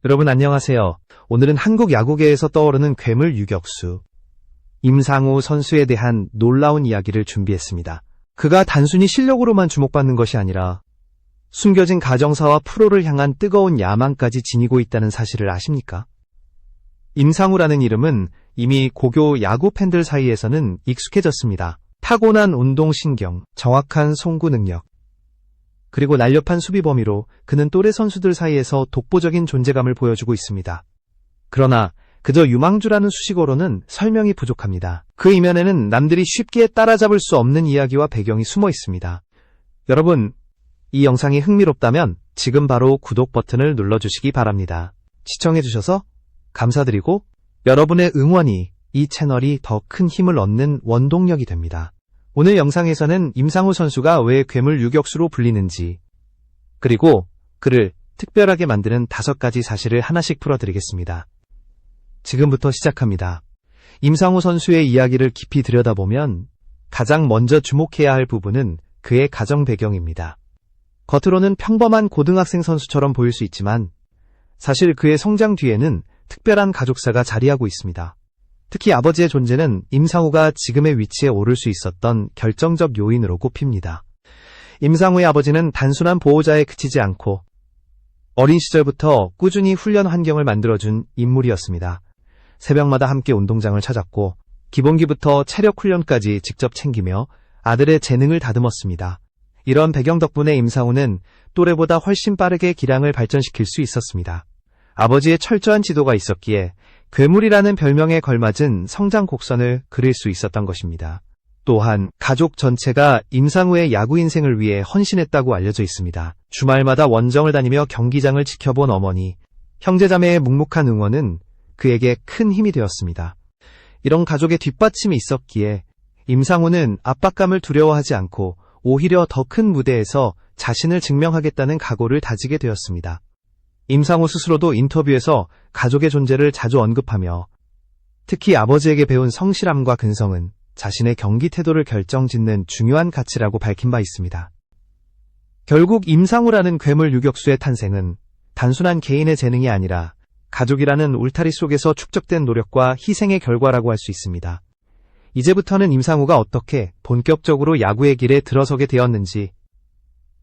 여러분 안녕하세요. 오늘은 한국 야구계에서 떠오르는 괴물 유격수 임상우 선수에 대한 놀라운 이야기를 준비했습니다. 그가 단순히 실력으로만 주목받는 것이 아니라 숨겨진 가정사와 프로를 향한 뜨거운 야망까지 지니고 있다는 사실을 아십니까? 임상우라는 이름은 이미 고교 야구 팬들 사이에서는 익숙해졌습니다. 타고난 운동신경, 정확한 송구 능력, 그리고 날렵한 수비 범위로 그는 또래 선수들 사이에서 독보적인 존재감을 보여주고 있습니다. 그러나 그저 유망주라는 수식어로는 설명이 부족합니다. 그 이면에는 남들이 쉽게 따라잡을 수 없는 이야기와 배경이 숨어 있습니다. 여러분, 이 영상이 흥미롭다면 지금 바로 구독 버튼을 눌러주시기 바랍니다. 시청해주셔서 감사드리고 여러분의 응원이 이 채널이 더 큰 힘을 얻는 원동력이 됩니다. 오늘 영상에서는 임상우 선수가 왜 괴물 유격수로 불리는지, 그리고 그를 특별하게 만드는 5가지 사실을 하나씩 풀어드리겠습니다. 지금부터 시작합니다. 임상우 선수의 이야기를 깊이 들여다보면 가장 먼저 주목해야 할 부분은 그의 가정 배경입니다. 겉으로는 평범한 고등학생 선수처럼 보일 수 있지만 사실 그의 성장 뒤에는 특별한 가족사가 자리하고 있습니다. 특히 아버지의 존재는 임상우가 지금의 위치에 오를 수 있었던 결정적 요인으로 꼽힙니다. 임상우의 아버지는 단순한 보호자에 그치지 않고 어린 시절부터 꾸준히 훈련 환경을 만들어준 인물이었습니다. 새벽마다 함께 운동장을 찾았고 기본기부터 체력 훈련까지 직접 챙기며 아들의 재능을 다듬었습니다. 이런 배경 덕분에 임상우는 또래보다 훨씬 빠르게 기량을 발전시킬 수 있었습니다. 아버지의 철저한 지도가 있었기에 괴물이라는 별명에 걸맞은 성장 곡선을 그릴 수 있었던 것입니다. 또한 가족 전체가 임상우의 야구 인생을 위해 헌신했다고 알려져 있습니다. 주말마다 원정을 다니며 경기장을 지켜본 어머니, 형제자매의 묵묵한 응원은 그에게 큰 힘이 되었습니다. 이런 가족의 뒷받침이 있었기에 임상우는 압박감을 두려워하지 않고 오히려 더 큰 무대에서 자신을 증명하겠다는 각오를 다지게 되었습니다. 임상우 스스로도 인터뷰에서 가족의 존재를 자주 언급하며 특히 아버지에게 배운 성실함과 근성은 자신의 경기 태도를 결정짓는 중요한 가치라고 밝힌 바 있습니다. 결국 임상우라는 괴물 유격수의 탄생은 단순한 개인의 재능이 아니라 가족이라는 울타리 속에서 축적된 노력과 희생의 결과라고 할 수 있습니다. 이제부터는 임상우가 어떻게 본격적으로 야구의 길에 들어서게 되었는지,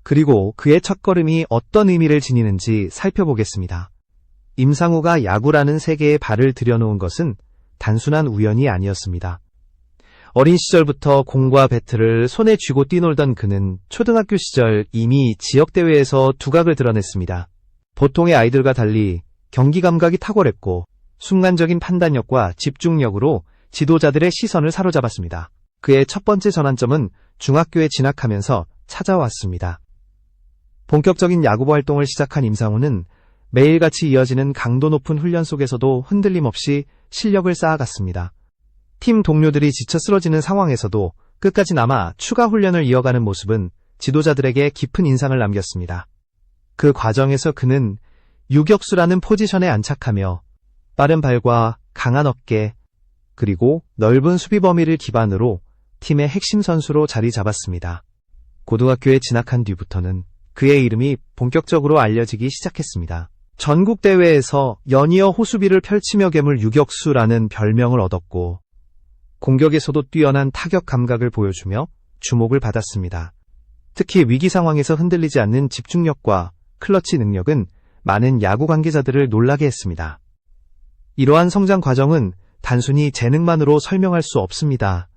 그리고 그의 첫걸음이 어떤 의미를 지니는지 살펴보겠습니다. 임상우가 야구라는 세계에 발을 들여놓은 것은 단순한 우연이 아니었습니다. 어린 시절부터 공과 배트를 손에 쥐고 뛰놀던 그는 초등학교 시절 이미 지역대회에서 두각을 드러냈습니다. 보통의 아이들과 달리 경기 감각이 탁월했고 순간적인 판단력과 집중력으로 지도자들의 시선을 사로잡았습니다. 그의 첫 번째 전환점은 중학교에 진학하면서 찾아왔습니다. 본격적인 야구부 활동을 시작한 임상우는 매일같이 이어지는 강도 높은 훈련 속에서도 흔들림 없이 실력을 쌓아갔습니다. 팀 동료들이 지쳐 쓰러지는 상황에서도 끝까지 남아 추가 훈련을 이어가는 모습은 지도자들에게 깊은 인상을 남겼습니다. 그 과정에서 그는 유격수라는 포지션에 안착하며 빠른 발과 강한 어깨, 그리고 넓은 수비 범위를 기반으로 팀의 핵심 선수로 자리 잡았습니다. 고등학교에 진학한 뒤부터는 그의 이름이 본격적으로 알려지기 시작했습니다. 전국대회에서 연이어 호수비를 펼치며 괴물 유격수라는 별명을 얻었고 공격에서도 뛰어난 타격 감각을 보여주며 주목을 받았습니다. 특히 위기 상황에서 흔들리지 않는 집중력과 클러치 능력은 많은 야구 관계자들을 놀라게 했습니다. 이러한 성장 과정은 단순히 재능만으로 설명할 수 없습니다.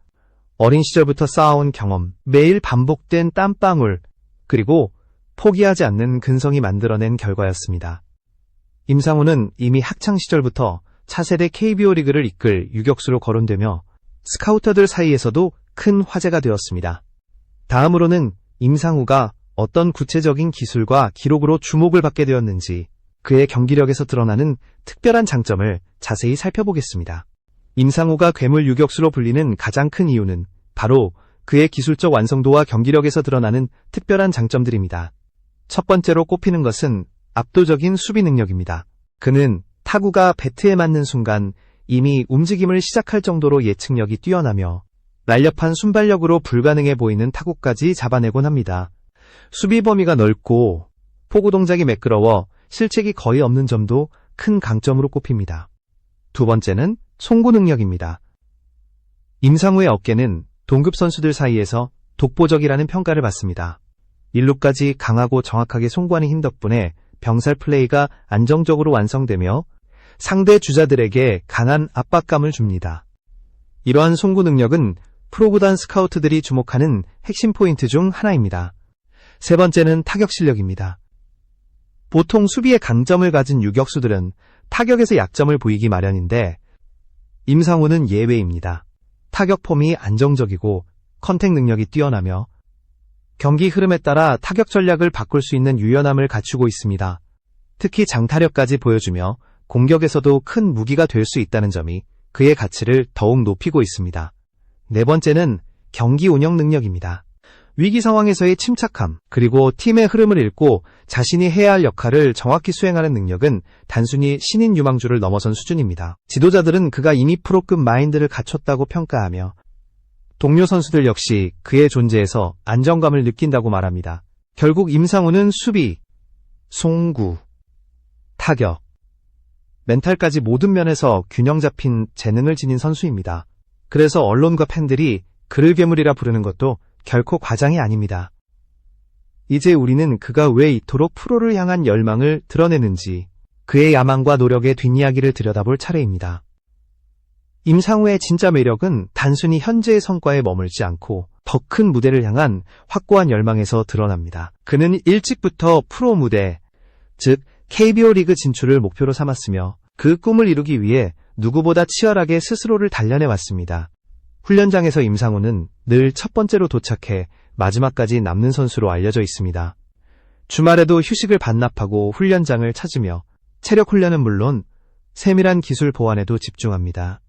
어린 시절부터 쌓아온 경험, 매일 반복된 땀방울, 그리고 포기하지 않는 근성이 만들어낸 결과였습니다. 임상우는 이미 학창시절부터 차세대 KBO 리그를 이끌 유격수로 거론되며 스카우터들 사이에서도 큰 화제가 되었습니다. 다음으로는 임상우가 어떤 구체적인 기술과 기록으로 주목을 받게 되었는지 그의 경기력에서 드러나는 특별한 장점을 자세히 살펴보겠습니다. 임상우가 괴물 유격수로 불리는 가장 큰 이유는 바로 그의 기술적 완성도와 경기력에서 드러나는 특별한 장점들입니다. 첫 번째로 꼽히는 것은 압도적인 수비 능력입니다. 그는 타구가 배트에 맞는 순간 이미 움직임을 시작할 정도로 예측력이 뛰어나며 날렵한 순발력으로 불가능해 보이는 타구까지 잡아내곤 합니다. 수비 범위가 넓고 포구 동작이 매끄러워 실책이 거의 없는 점도 큰 강점으로 꼽힙니다. 두 번째는 송구 능력입니다. 임상우의 어깨는 동급 선수들 사이에서 독보적이라는 평가를 받습니다. 1루까지 강하고 정확하게 송구하는 힘 덕분에 병살 플레이가 안정적으로 완성되며 상대 주자들에게 강한 압박감을 줍니다. 이러한 송구 능력은 프로구단 스카우트들이 주목하는 핵심 포인트 중 하나입니다. 세 번째는 타격 실력입니다. 보통 수비에 강점을 가진 유격수들은 타격에서 약점을 보이기 마련인데 임상우는 예외입니다. 타격 폼이 안정적이고 컨택 능력이 뛰어나며 경기 흐름에 따라 타격 전략을 바꿀 수 있는 유연함을 갖추고 있습니다. 특히 장타력까지 보여주며 공격에서도 큰 무기가 될 수 있다는 점이 그의 가치를 더욱 높이고 있습니다. 네 번째는 경기 운영 능력입니다. 위기 상황에서의 침착함, 그리고 팀의 흐름을 읽고 자신이 해야 할 역할을 정확히 수행하는 능력은 단순히 신인 유망주를 넘어선 수준입니다. 지도자들은 그가 이미 프로급 마인드를 갖췄다고 평가하며 동료 선수들 역시 그의 존재에서 안정감을 느낀다고 말합니다. 결국 임상우는 수비, 송구, 타격, 멘탈까지 모든 면에서 균형 잡힌 재능을 지닌 선수입니다. 그래서 언론과 팬들이 그를 괴물이라 부르는 것도 결코 과장이 아닙니다. 이제 우리는 그가 왜 이토록 프로를 향한 열망을 드러내는지 그의 야망과 노력의 뒷이야기를 들여다볼 차례입니다. 임상우의 진짜 매력은 단순히 현재의 성과에 머물지 않고 더 큰 무대를 향한 확고한 열망에서 드러납니다. 그는 일찍부터 프로 무대, 즉 KBO 리그 진출을 목표로 삼았으며 그 꿈을 이루기 위해 누구보다 치열하게 스스로를 단련해왔습니다. 훈련장에서 임상우는 늘 첫 번째로 도착해 마지막까지 남는 선수로 알려져 있습니다. 주말에도 휴식을 반납하고 훈련장을 찾으며 체력 훈련은 물론 세밀한 기술 보완에도 집중합니다.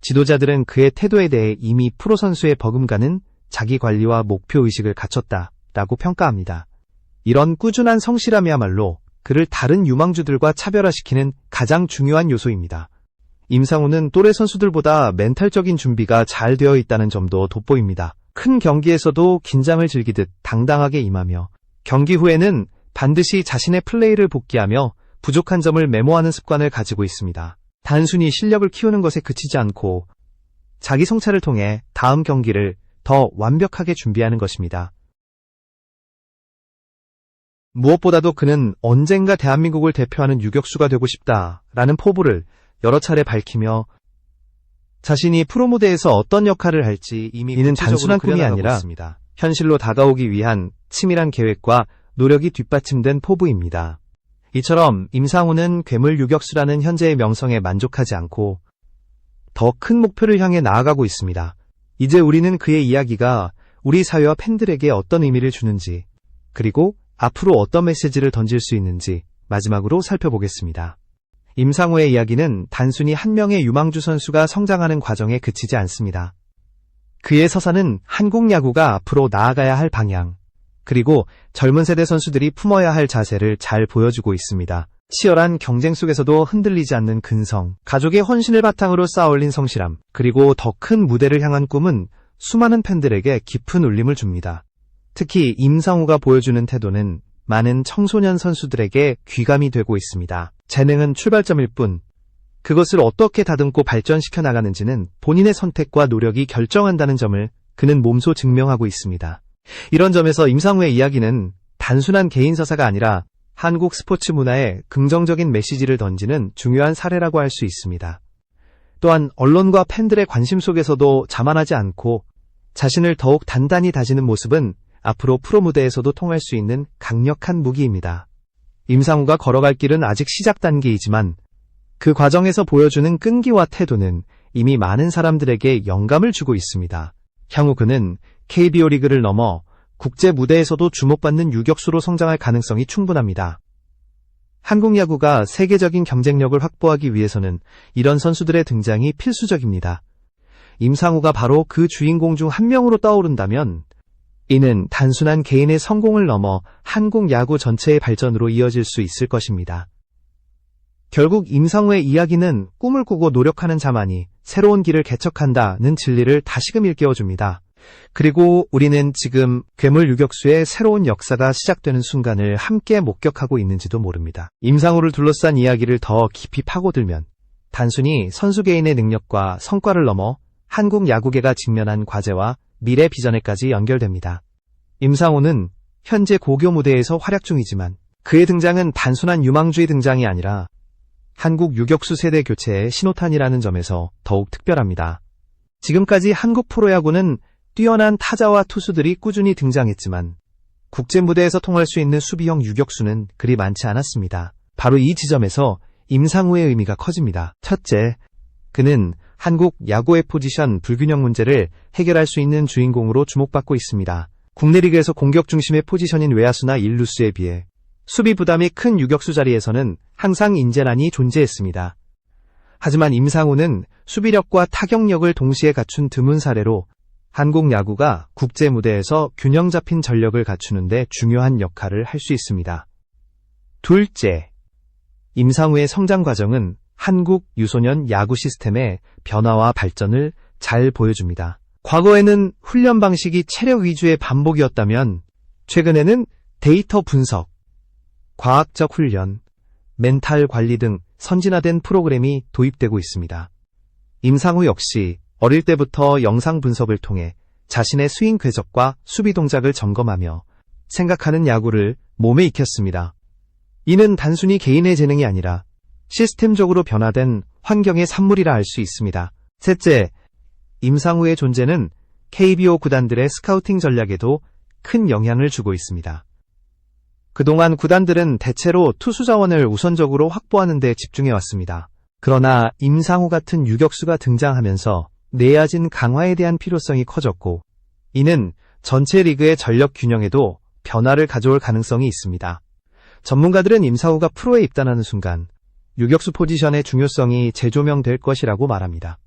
지도자들은 그의 태도에 대해 이미 프로 선수의 버금가는 자기관리와 목표의식을 갖췄다라고 평가합니다. 이런 꾸준한 성실함이야말로 그를 다른 유망주들과 차별화시키는 가장 중요한 요소입니다. 임상우는 또래 선수들보다 멘탈적인 준비가 잘 되어 있다는 점도 돋보입니다. 큰 경기에서도 긴장을 즐기듯 당당하게 임하며 경기 후에는 반드시 자신의 플레이를 복귀하며 부족한 점을 메모하는 습관을 가지고 있습니다. 단순히 실력을 키우는 것에 그치지 않고 자기 성찰을 통해 다음 경기를 더 완벽하게 준비하는 것입니다. 무엇보다도 그는 언젠가 대한민국을 대표하는 유격수가 되고 싶다라는 포부를 여러 차례 밝히며 자신이 프로 무대에서 어떤 역할을 할지 이는 단순한 꿈이 아니라 있습니다. 현실로 다가오기 위한 치밀한 계획과 노력이 뒷받침된 포부입니다. 이처럼 임상우는 괴물 유격수라는 현재의 명성에 만족하지 않고 더 큰 목표를 향해 나아가고 있습니다. 이제 우리는 그의 이야기가 우리 사회와 팬들에게 어떤 의미를 주는지, 그리고 앞으로 어떤 메시지를 던질 수 있는지 마지막으로 살펴보겠습니다. 임상우의 이야기는 단순히 한 명의 유망주 선수가 성장하는 과정에 그치지 않습니다. 그의 서사는 한국 야구가 앞으로 나아가야 할 방향, 그리고 젊은 세대 선수들이 품어야 할 자세를 잘 보여주고 있습니다. 치열한 경쟁 속에서도 흔들리지 않는 근성, 가족의 헌신을 바탕으로 쌓아올린 성실함, 그리고 더 큰 무대를 향한 꿈은 수많은 팬들에게 깊은 울림을 줍니다. 특히 임상우가 보여주는 태도는 많은 청소년 선수들에게 귀감이 되고 있습니다. 재능은 출발점일 뿐, 그것을 어떻게 다듬고 발전시켜 나가는지는 본인의 선택과 노력이 결정한다는 점을 그는 몸소 증명하고 있습니다. 이런 점에서 임상우의 이야기는 단순한 개인 서사가 아니라 한국 스포츠 문화에 긍정적인 메시지를 던지는 중요한 사례라고 할 수 있습니다. 또한 언론과 팬들의 관심 속에서도 자만하지 않고 자신을 더욱 단단히 다지는 모습은 앞으로 프로 무대에서도 통할 수 있는 강력한 무기입니다. 임상우가 걸어갈 길은 아직 시작 단계이지만 그 과정에서 보여주는 끈기와 태도는 이미 많은 사람들에게 영감을 주고 있습니다. 향후 그는 KBO 리그를 넘어 국제 무대에서도 주목받는 유격수로 성장할 가능성이 충분합니다. 한국 야구가 세계적인 경쟁력을 확보하기 위해서는 이런 선수들의 등장이 필수적입니다. 임상우가 바로 그 주인공 중 한 명으로 떠오른다면 이는 단순한 개인의 성공을 넘어 한국 야구 전체의 발전으로 이어질 수 있을 것입니다. 결국 임상우의 이야기는 꿈을 꾸고 노력하는 자만이 새로운 길을 개척한다는 진리를 다시금 일깨워줍니다. 그리고 우리는 지금 괴물 유격수의 새로운 역사가 시작되는 순간을 함께 목격하고 있는지도 모릅니다. 임상우를 둘러싼 이야기를 더 깊이 파고들면 단순히 선수 개인의 능력과 성과를 넘어 한국 야구계가 직면한 과제와 미래 비전에까지 연결됩니다. 임상우는 현재 고교 무대에서 활약 중이지만 그의 등장은 단순한 유망주의 등장이 아니라 한국 유격수 세대 교체의 신호탄이라는 점에서 더욱 특별합니다. 지금까지 한국 프로야구는 뛰어난 타자와 투수들이 꾸준히 등장했지만 국제 무대에서 통할 수 있는 수비형 유격수는 그리 많지 않았습니다. 바로 이 지점에서 임상우의 의미가 커집니다. 첫째, 그는 한국 야구의 포지션 불균형 문제를 해결할 수 있는 주인공으로 주목받고 있습니다. 국내 리그에서 공격 중심의 포지션인 외야수나 일루수에 비해 수비 부담이 큰 유격수 자리에서는 항상 인재난이 존재했습니다. 하지만 임상우는 수비력과 타격력을 동시에 갖춘 드문 사례로 한국 야구가 국제 무대에서 균형 잡힌 전력을 갖추는 데 중요한 역할을 할 수 있습니다. 둘째, 임상우의 성장 과정은 한국 유소년 야구 시스템의 변화와 발전을 잘 보여줍니다. 과거에는 훈련 방식이 체력 위주의 반복이었다면 최근에는 데이터 분석, 과학적 훈련, 멘탈 관리 등 선진화된 프로그램이 도입되고 있습니다. 임상우 역시 어릴 때부터 영상 분석을 통해 자신의 스윙 궤적과 수비 동작을 점검하며 생각하는 야구를 몸에 익혔습니다. 이는 단순히 개인의 재능이 아니라 시스템적으로 변화된 환경의 산물이라 할 수 있습니다. 셋째, 임상우의 존재는 KBO 구단들의 스카우팅 전략에도 큰 영향을 주고 있습니다. 그동안 구단들은 대체로 투수 자원을 우선적으로 확보하는 데 집중해왔습니다. 그러나 임상우 같은 유격수가 등장하면서 내야진 강화에 대한 필요성이 커졌고, 이는 전체 리그의 전력 균형에도 변화를 가져올 가능성이 있습니다. 전문가들은 임상우가 프로에 입단하는 순간 유격수 포지션의 중요성이 재조명될 것이라고 말합니다.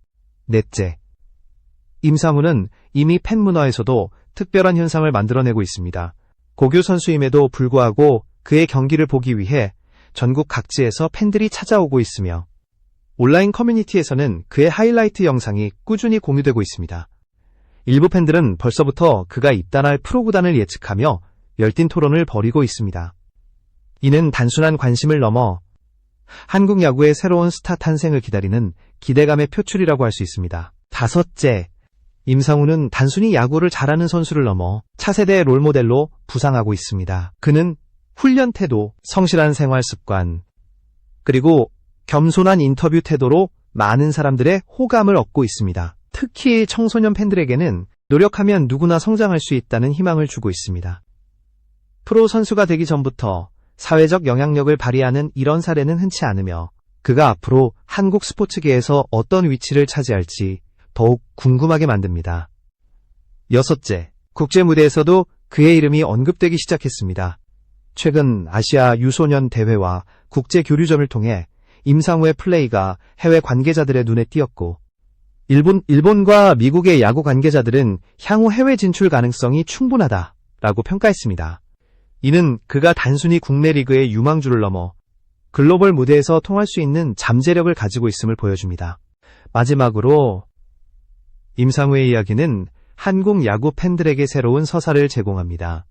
넷째, 임상우는 이미 팬 문화에서도 특별한 현상을 만들어내고 있습니다. 고교 선수임에도 불구하고 그의 경기를 보기 위해 전국 각지에서 팬들이 찾아오고 있으며 온라인 커뮤니티에서는 그의 하이라이트 영상이 꾸준히 공유되고 있습니다. 일부 팬들은 벌써부터 그가 입단할 프로구단을 예측하며 열띤 토론을 벌이고 있습니다. 이는 단순한 관심을 넘어 한국 야구의 새로운 스타 탄생을 기다리는 기대감의 표출이라고 할 수 있습니다. 다섯째, 임상우는 단순히 야구를 잘하는 선수를 넘어 차세대의 롤모델로 부상하고 있습니다. 그는 훈련 태도, 성실한 생활 습관, 그리고 겸손한 인터뷰 태도로 많은 사람들의 호감을 얻고 있습니다. 특히 청소년 팬들에게는 노력하면 누구나 성장할 수 있다는 희망을 주고 있습니다. 프로 선수가 되기 전부터 사회적 영향력을 발휘하는 이런 사례는 흔치 않으며 그가 앞으로 한국 스포츠계에서 어떤 위치를 차지할지 더욱 궁금하게 만듭니다. 여섯째, 국제 무대에서도 그의 이름이 언급되기 시작했습니다. 최근 아시아 유소년 대회와 국제 교류전을 통해 임상우의 플레이가 해외 관계자들의 눈에 띄었고, 일본과 미국의 야구 관계자들은 향후 해외 진출 가능성이 충분하다라고 평가했습니다. 이는 그가 단순히 국내 리그의 유망주를 넘어 글로벌 무대에서 통할 수 있는 잠재력을 가지고 있음을 보여줍니다. 마지막으로 임상우의 이야기는 한국 야구 팬들에게 새로운 서사를 제공합니다.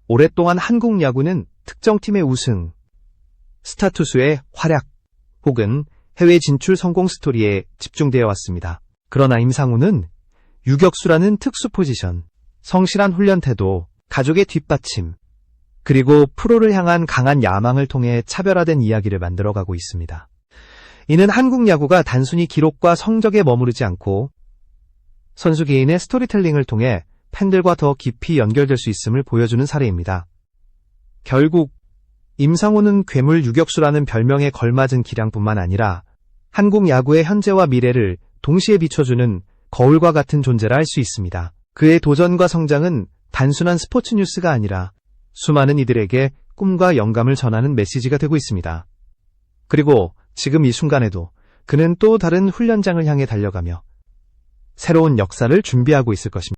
오랫동안 한국 야구는 특정 팀의 우승, 스타 투수의 활약, 혹은 해외 진출 성공 스토리에 집중되어 왔습니다. 그러나 임상우는 유격수라는 특수 포지션, 성실한 훈련 태도, 가족의 뒷받침, 그리고 프로를 향한 강한 야망을 통해 차별화된 이야기를 만들어가고 있습니다. 이는 한국 야구가 단순히 기록과 성적에 머무르지 않고 선수 개인의 스토리텔링을 통해 팬들과 더 깊이 연결될 수 있음을 보여주는 사례입니다. 결국 임상우는 괴물 유격수라는 별명에 걸맞은 기량뿐만 아니라 한국 야구의 현재와 미래를 동시에 비춰주는 거울과 같은 존재라 할 수 있습니다. 그의 도전과 성장은 단순한 스포츠 뉴스가 아니라 수많은 이들에게 꿈과 영감을 전하는 메시지가 되고 있습니다. 그리고 지금 이 순간에도 그는 또 다른 훈련장을 향해 달려가며 새로운 역사를 준비하고 있을 것입니다.